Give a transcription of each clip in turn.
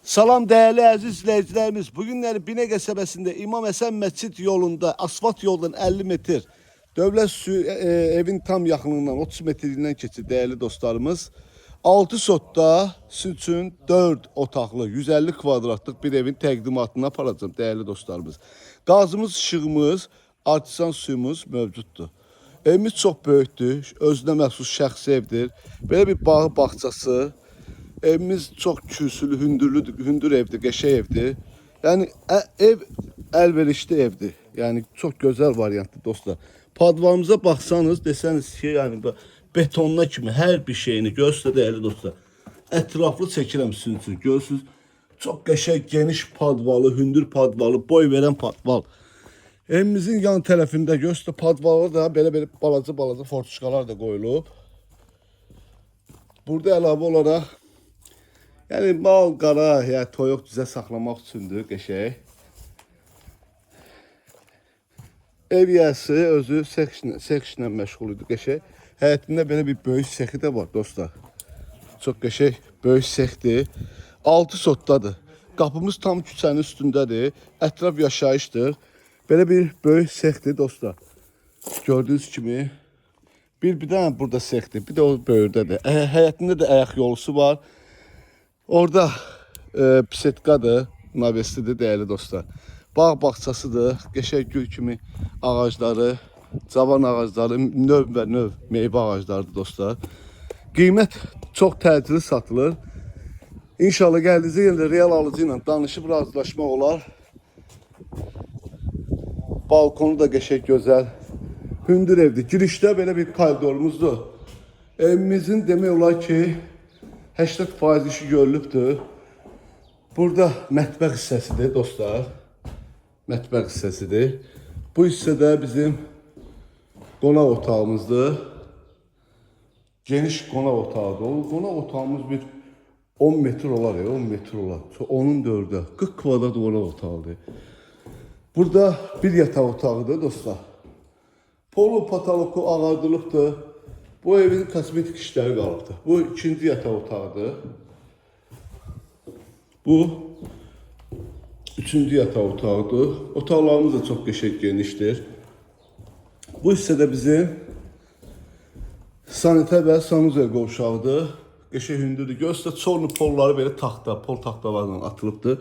Salam değerli əziz izləyicilərimiz. Bugünləri Binəqə qəsəbəsində İmam Həsən Məscid yolunda asfalt yoldan 50 metr dövlət suyu evin tam yaxınlığından 30 metrliyindən keçir değerli dostlarımız. 6 sotda siz üçün 4 otaqlı 150 kvadratlıq bir evin təqdimatını aparacağım değerli dostlarımız. Qazımız, işığımız, artisan suyumuz mövcuddur. Evimiz çox böyükdür, özünə məxsus şəxsi evdir. Belə bir bağı, bağçası. Evimiz çok kürsülü, hündür evdir, qəşəng evdir. Yani ev əlverişli evdir. Yani çok güzel variantlı dostlar. Padvalımıza baxsanız, desəniz ki, yani betonla kimi hər bir şeyini göstər değerli dostlar. Ətraflı çəkirəm sizin üçün. Görürsünüz, çok qəşəng, geniş padvalı, hündür padvalı, boy veren padval. Evimizin yan tərəfində göstər padvalı da belə balaca fortuşkalar da qoyulub. Burada əlavə olaraq yani mal, qara, ya toyuq düzə saxlamaq üçündür, qəşəng. Ev yiyəsi özü sekşlə məşğul idi, qəşəng. Həyətində belə bir böyük sexi də var dostlar. Çox qəşəng, böyük sexdir. 6 sotdadır. Qapımız tam küçənin üstündədir. Ətraf yaşayışdır. Belə bir böyük sexdir dostlar. Gördüyünüz kimi bir dənə burada sexdir, bir də o böyürdədir. Həyətində də ayaq yolusu var. Orada pisetkadır, navestidir değerli dostlar. Bağ bağçasıdır, qəşəng gül kimi ağacları, cavan ağacları, növ və növ meyvə ağaclarıdır dostlar. Qiymət çox təcili satılır. İnşallah gəldiyinizdə yenə real alıcı ilə danışıb razılaşmaq olar. Balkonu da qəşəng gözəl, hündür evdir. Girişdə belə bir koridorumuzdur. Evimizin demək olar ki 80% işi görülübdür. Burada mətbəx hissəsidir dostlar. Mətbəx hissəsidir. Bu hissədə bizim qonaq otağımızdır. Geniş qonaq otağıdır. O qonaq otağımız bir 10 metr olar ya, 10 metr olar. Onun 4'ü 40 kvadrat qonaq otağıdır. Burada bir yataq otağıdır dostlar. Polo pataloku ağardılıbdır. Bu evin kosmetik işleri qalıbdır. Bu ikinci yataq otağıdır. Bu üçüncü yataq otağıdır. Otaqlarımız da çox qəşəng genişdir. Bu hissədə bizim sanitar və sanuzel qovşağıdır. Qəşəng hündürdür. Göstər çorlu polları belə taxta, pol taxtalarla atılıbdır.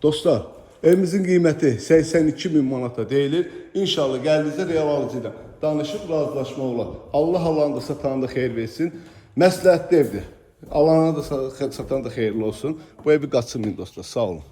Dostlar, evimizin qiyməti 82.000 manata deyilir. İnşallah gəldiyinizdə real alıcı ilə danışıb razılaşma olar. Allah alanı da satanı da xeyir versin. Məsləhətli evdir. Alana da satan da xeyirli olsun. Bu evi qaçırmayın dostlar. Sağ olun.